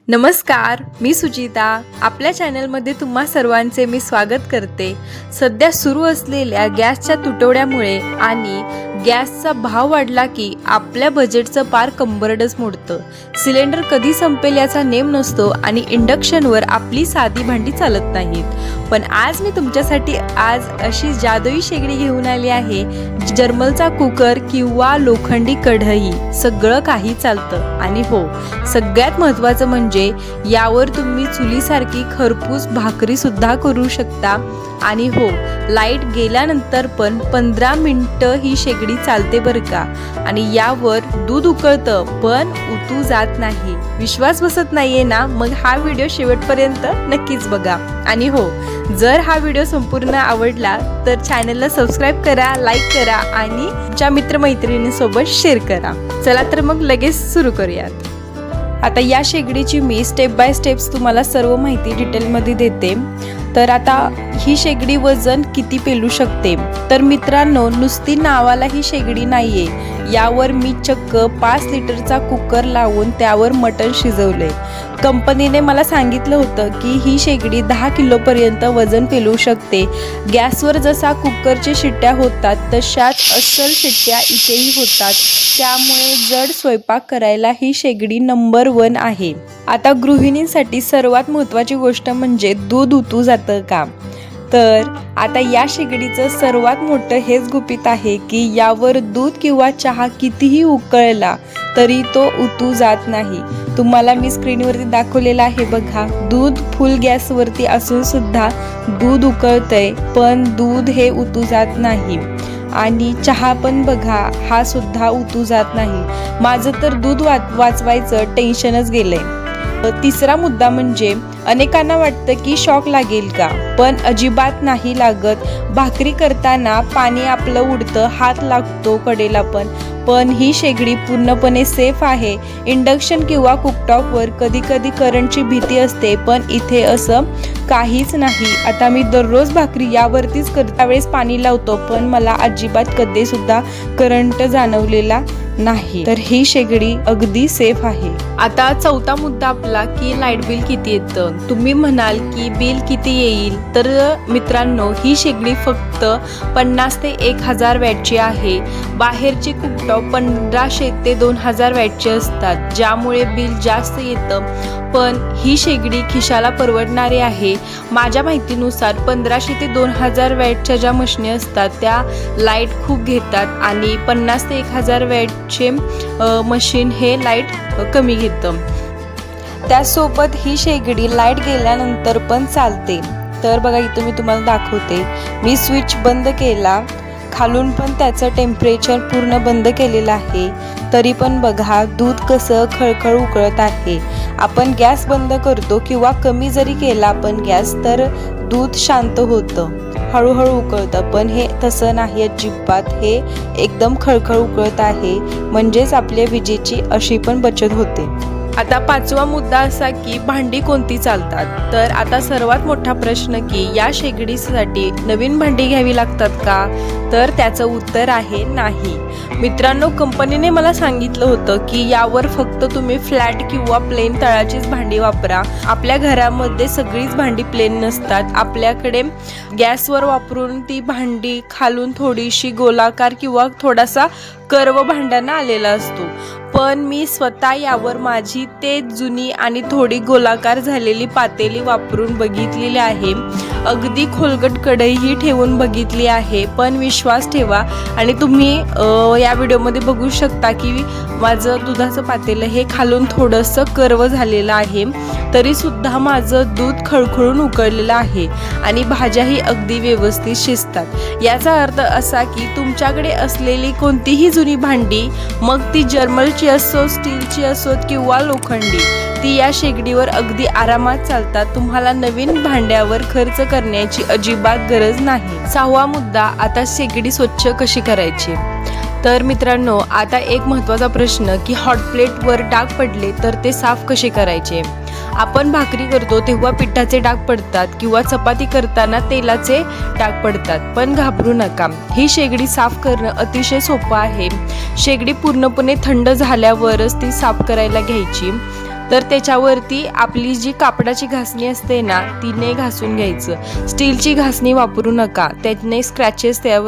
नमस्कार, मी सुचिता. आपल्या चॅनलमध्ये तुम्हा सर्वांचे मी स्वागत करते. सध्या सुरू असलेल्या गॅसच्या तुटवड्यामुळे आणि गॅसचा भाव वाढला की आपल्या बजेटचं पार कंबरडच मोडतं. सिलेंडर कधी संपेल याचा नेम नसतो आणि इंडक्शनवर आपली साधी भांडी चालत नाहीत. पण आज मी तुमच्यासाठी अशी जादुई शेगडी घेऊन आली आहे. जर्मलचा कुकर किंवा लोखंडी कढई सगळं काही चालतं. आणि हो, सगळ्यात महत्त्वाचं म्हणजे यावर तुम्ही चुलीसारखी खरपूस भाकरी सुद्धा करू शकता. आणि हो, लाईट गेल्यानंतर पण 15 मिनिटं ही शेगडी चालते बरं का. आणि यावर दूध उकळतं पण उतू जात नाही. विश्वास बसत नाहीये ना? मग हा व्हिडिओ शेवटपर्यंत नक्कीच बघा. आणि हो, जर हा व्हिडिओ संपूर्ण आवडला तर चॅनलला सबस्क्राईब करा, लाईक करा आणि तुमच्या मित्रमैत्रिणींसोबत शेअर करा. चला तर मग लगेच सुरू करूयात. आता या शेगडीची मी स्टेप बाय स्टेप्स तुम्हाला सर्व माहिती डिटेलमध्ये देते. तर आता ही शेगडी वजन किती पेलू शकते? तर मित्रांनो, नुसती नावाला ही शेगडी नाहीये. यावर मी चक्क 5 लिटरचा कुकर लावून त्यावर मटण शिजवले. कंपनीने मला सांगितलं होतं की ही शेगडी 10 किलोपर्यंत वजन पेलू शकते. गॅसवर जसा कुकरच्या शिट्ट्या होतात तशाच अस्सल शिट्ट्या इथेही होतात. त्यामुळे जड स्वयंपाक करायला ही शेगडी नंबर 1 आहे. आता गृहिणींसाठी सर्वात महत्त्वाची गोष्ट म्हणजे दूध उतू जातं का? तर आता या शेगडीचं सर्वात मोठं हेच गुपित आहे की यावर दूध किंवा चहा कितीही उकळला तरी तो उतू जात नाही. तुम्हाला मी स्क्रीनवरती दाखवलेला आहे बघा. दूध फुल गॅसवरती असून सुद्धा दूध उकळतंय पण दूध हे उतू जात नाही. आणि चहा पण बघा, हा सुद्धा उतू जात नाही. माझं तर दूध वाचवायचं टेन्शनच गेलंय. तिसरा मुद्दा म्हणजे अनेकांना वाटतं की शॉक लागेल का? पण अजिबात नाही लागत. भाकरी करताना पाणी आपलं उडतं, हात लागतो कडेला पण ही शेगडी पूर्णपणे सेफ आहे. इंडक्शन किंवा कुकटॉपवर कधी कधी करंटची भीती असते पण इथे असं काहीच नाही. आता मी दररोज भाकरी यावरतीच करते, त्यावेळेस पाणी लावतो पण मला अजिबात कधी सुद्धा करंट जाणवलेला नाही. तर ही शेगडी अगदी सेफ आहे. आता चौथा मुद्दा आपला की लाईट बिल किती येतं. तुम्ही म्हणाल की बिल किती येईल? तर मित्रांनो, ही शेगडी फक्त 50 ते 1000 वॅटची आहे. बाहेरची कुकटॉप 1500 ते 2000 वॅटची असतात, ज्यामुळे बिल जास्त येतं. पण ही शेगडी खिशाला परवडणारी आहे. माझ्या माहितीनुसार 1500 ते 2000 वॅटच्या ज्या मशिनी असतात त्या लाईट खूप घेतात आणि 50 ते 1000 वॅटचे मशीन हे लाईट कमी घेतं. त्यासोबत ही शेगडी लाईट गेल्यानंतर पण चालते. तर बघा, इथं मी तुम्हाला दाखवते. मी स्विच बंद केला, खालून पण त्याचं टेम्परेचर पूर्ण बंद केलेलं आहे, तरी पण बघा दूध कसं खळखळ उकळत आहे. आपण गॅस बंद करतो किंवा कमी जरी केला आपण गॅस तर दूध शांत होतं, हळूहळू उकळतं. पण हे तसं नाही अजिबात. हे एकदम खळखळ उकळत आहे, म्हणजेच आपल्या विजेची अशी पण बचत होते. आता पाचवा मुद्दा असा की भांडी कोणती चालतात. तर आता सर्वात मोठा प्रश्न की या शेगडीसाठी नवीन भांडी घ्यावी लागतात का? तर त्याचं उत्तर आहे नाही. मित्रांनो, कंपनीने मला सांगितलं होतं की यावर फक्त तुम्ही फ्लॅट किंवा प्लेन तळाचीच भांडी वापरा. आपल्या घरामध्ये सगळीच भांडी प्लेन नसतात. आपल्याकडे गॅसवर वापरून ती भांडी खालून थोडीशी गोलाकार किंवा थोडासा कर्व भांड्यांना आलेला असतो. पण मी स्वतः यावर माझी तेच जुनी आणि थोडी गोलाकार झालेली पातेली वापरून बघितलेली आहे. अगदी खोलगट कढईही ठेवून बघितली आहे. पण विश्वास ठेवा, आणि तुम्ही या व्हिडिओमध्ये बघू शकता की माझं दुधाचं पातेलं हे खालून थोडंसं कर्व झालेलं आहे, तरी सुद्धा माझं दूध खळखळून उकळलेलं आहे आणि भाज्याही अगदी व्यवस्थित शिजतात. याचा अर्थ असा की तुमच्याकडे असलेली कोणतीही जुनी भांडी, मग ती जर्मलची असो, स्टीलची असो किंवा लोखंडी, ती या शेगडीवर अगदी आरामात चालतात. तुम्हाला नवीन भांड्यावर खर्च करण्याची अजिबात गरज नाही. सहावा मुद्दा, आता शेगडी स्वच्छ कशी करायची. तर मित्रांनो, आता एक महत्त्वाचा प्रश्न की हॉट प्लेटवर डाग पडले तर ते साफ कसे करायचे. आपण भाकरी करतो तेव्हा पिठाचे डाग पडतात किंवा चपाती करताना तेलाचे डाग पडतात. पण घाबरू नका, ही शेगडी साफ करणं अतिशय सोपं आहे. शेगडी पूर्णपणे थंड झाल्यावरच ती साफ करायला घ्यायची. तर त्याच्यावरती आपली जी कापडाची घासणी असते ना तिने घासून घ्यायचं. स्टीलची घासणी वापरू नका, त्याने स्क्रॅचेस त्या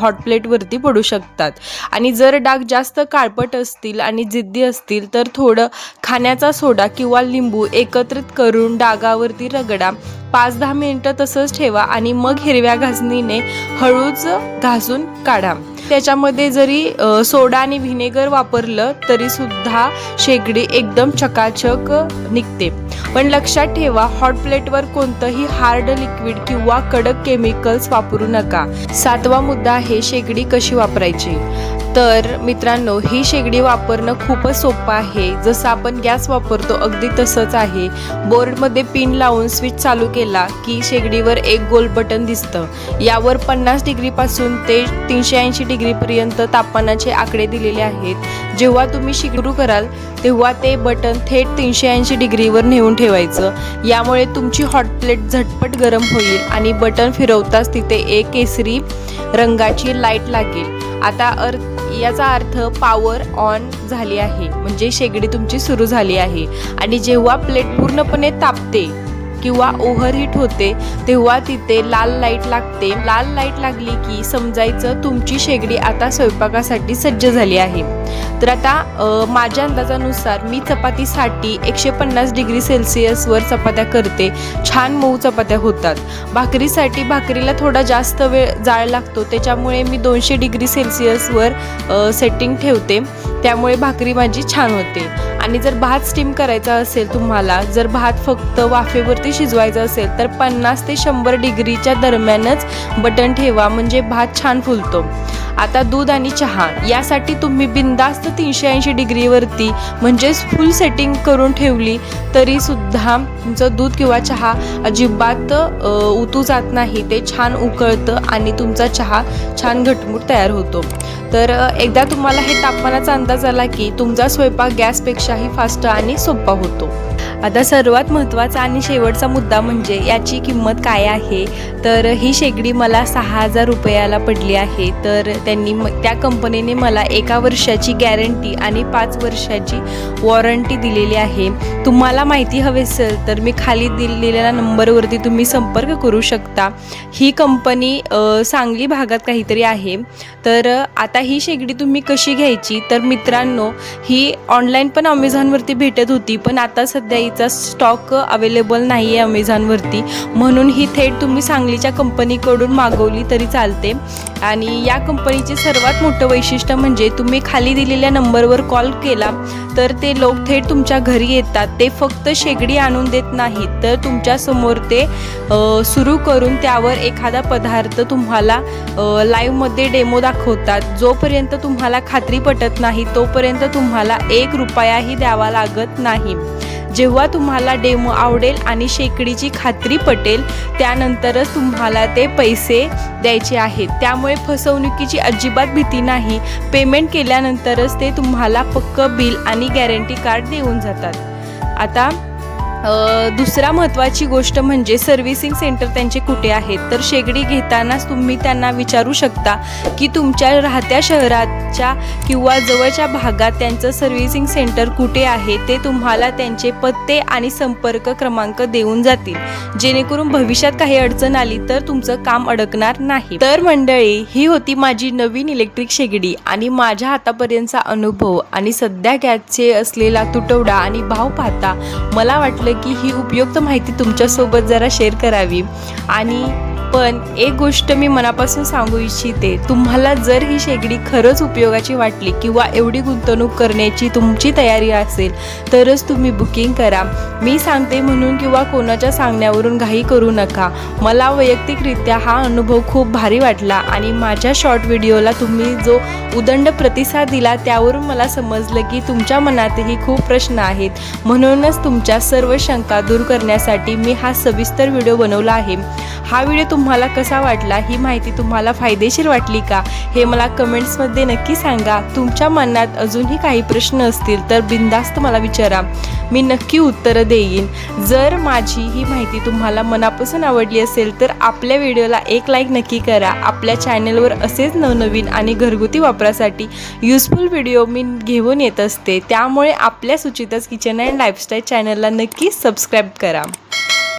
हॉट प्लेटवरती पडू शकतात. आणि जर डाग जास्त काळपट असतील आणि जिद्दी असतील तर थोडं खाण्याचा सोडा किंवा लिंबू एकत्रित करून डागावरती रगडा. 5-10 मिनिटं तसंच ठेवा आणि मग हिरव्या घासणीने हळूच घासून काढा. त्याच्यामध्ये जरी सोडा आणि व्हिनेगर वापरलं तरी सुद्धा शेगडी एकदम चकाचक निघते. पण लक्षात ठेवा, हॉट प्लेटवर कोणतंही हार्ड लिक्विड किंवा कडक केमिकल्स वापरू नका. 7वा मुद्दा आहे शेगडी कशी वापरायची. तर मित्रांनो, ही शेगडी वापरणं खूपच सोपं आहे. जसं आपण गॅस वापरतो अगदी तसंच आहे. बोर्डमध्ये पिन लावून स्विच चालू केला की शेगडीवर एक गोल बटन दिसतं. यावर 50 डिग्रीपासून ते 380 डिग्रीपर्यंत तापमानाचे आकडे दिलेले आहेत. जेव्हा तुम्ही सुरू कराल तेव्हा ते बटन थेट 380 डिग्रीवर नेऊन ठेवायचं. यामुळे तुमची हॉट प्लेट झटपट गरम होईल आणि बटन फिरवताच तिथे एक केसरी रंगाची लाईट लागेल. आता याचा अर्थ पॉवर ऑन झाली आहे, म्हणजे शेगडी तुमची सुरू झाली आहे. आणि जेव्हा प्लेट पूर्णपणे तापते किंवा ओव्हरहीट होते तेव्हा तिथे लाल लाईट लागते. लाल लाईट लागली की समजायचं तुमची शेगडी आता स्वयंपाकासाठी सज्ज झाली आहे. तर आता माझ्या अंदाजानुसार मी चपातीसाठी 150 डिग्री सेल्सिअसवर चपात्या करते. छान मऊ चपात्या होतात. भाकरीसाठी भाकरीला थोडा जास्त वेळ जाळ लागतो, त्याच्यामुळे मी 200 डिग्री सेल्सिअसवर सेटिंग ठेवते. त्यामुळे भाकरी माझी छान होते. आणि जर भात स्टीम करायचा असेल तुम्हाला, जर भात फक्त वाफेवरती शिजवायचा असेल तर 50 ते 100 डिग्रीच्या दरम्यानच बटन ठेवा, म्हणजे भात छान फुलतो. आता दूध आणि चहा यासाठी तुम्ही बिनधास्त 380 डिग्रीवरती म्हणजेच फुल सेटिंग करून ठेवली तरी सुद्धा तुमचं दूध किंवा चहा अजिबात उतू जात नाही. ते छान उकळतं आणि तुमचा चहा छान घटमूट तयार होतो. तर एकदा तुम्हाला हे तापमानाचा अंदाज आला की तुमचा स्वयंपाक गॅसपेक्षाही फास्ट आणि सोपा होतो. आता सर्वात महत्त्वाचा आणि शेवटचा मुद्दा म्हणजे याची किंमत काय आहे. तर ही शेगडी मला 6,000 रुपयाला पडली आहे. तर त्या कंपनीने मला 1 वर्षाची गॅरंटी आणि 5 वर्षाची वॉरंटी दिलेली आहे. तुम्हाला माहिती हवी असेल तर मी खाली दिलेल्या नंबरवरती तुम्ही संपर्क करू शकता. ही कंपनी सांगली भागात काहीतरी आहे. तर आता ही शेगडी तुम्ही कशी घ्यायची, तर मित्रांनो ही ऑनलाईन पण अमेझॉनवरती भेटत होती, पण आता सध्या हिचा स्टॉक अवेलेबल नाही आहे अमेझॉनवरती, म्हणून ही थेट तुम्ही सांगलीच्या कंपनीकडून मागवली तरी चालते. आणि या कंपनीचे सर्वात मोठं वैशिष्ट्य म्हणजे तुम्ही खाली दिलेल्या नंबरवर कॉल केला तर ते लोक थेट तुमच्या घरी येतात. ते फक्त शेगडी आणून देत नाहीत, तर तुमच्यासमोर ते सुरू करून त्यावर एखादा पदार्थ तुम्हाला लाईव्हमध्ये डेमो दाखवतात. जोपर्यंत तुम्हाला खात्री पटत नाही तोपर्यंत तुम्हाला 1 रुपयाही द्यावा लागत नाही. जेव्हा तुम्हाला डेमो आवडेल आणि शेगडीची खात्री पटेल त्यानंतरच तुम्हाला ते पैसे द्यायचे आहेत. त्यामुळे फसवणुकीची अजिबात भीती नाही. पेमेंट केल्यानंतरच ते तुम्हाला पक्कं बिल आणि गॅरंटी कार्ड देऊन जातात. आता दुसरा महत्त्वाची गोष्ट म्हणजे सर्व्हिसिंग सेंटर त्यांचे कुठे आहेत. तर शेगडी घेतानाच तुम्ही त्यांना विचारू शकता की तुमच्या राहत्या शहराच्या किंवा जवळच्या भागात त्यांचं सर्व्हिसिंग सेंटर कुठे आहे. ते तुम्हाला त्यांचे पत्ते आणि संपर्क क्रमांक देऊन जातील, जेणेकरून भविष्यात काही अडचण आली तर तुमचं काम अडकणार नाही. तर मंडळी, ही होती माझी नवीन इलेक्ट्रिक शेगडी आणि माझ्या आतापर्यंतचा अनुभव आणि सध्या गॅसचे असलेला तुटवडा आणि भाव पाहता मला वाटलं की ही उपयुक्त माहिती तुमच्यासोबत जरा शेअर करावी. आणि पण एक गोष्ट मी मनापासून सांगू इच्छिते, तुम्हाला जर ही शेगडी खरंच उपयोगाची वाटली किंवा एवढी गुंतवणूक करण्याची तुमची तयारी असेल तरच तुम्ही बुकिंग करा. मी सांगते म्हणून किंवा कोणाच्या सांगण्यावरून घाई करू नका. मला वैयक्तिकरित्या हा अनुभव खूप भारी वाटला आणि माझ्या शॉर्ट व्हिडिओला तुम्ही जो उदंड प्रतिसाद दिला त्यावरून मला समजलं की तुमच्या मनातही खूप प्रश्न आहेत. म्हणूनच तुमच्या सर्व शंका दूर करण्यासाठी मी हा सविस्तर व्हिडिओ बनवला आहे. हा व्हिडिओ तुम्हाला कसा वाटला, ही माहिती तुम्हाला फायदेशीर वाटली का, हे मला कमेंट्समध्ये नक्की सांगा. तुमच्या मनात अजूनही काही प्रश्न असतील तर बिनधास्त मला विचारा, मी नक्की उत्तरं देईन. जर माझी ही माहिती तुम्हाला मनापासून आवडली असेल तर आपल्या व्हिडिओला एक लाईक नक्की करा. आपल्या चॅनलवर असेच नवनवीन आणि घरगुती वापरासाठी युजफुल व्हिडिओ मी घेऊन येत असते. त्यामुळे आपल्या सुचिताज किचन अँड लाईफस्टाईल चॅनलला नक्की सबस्क्राईब करा.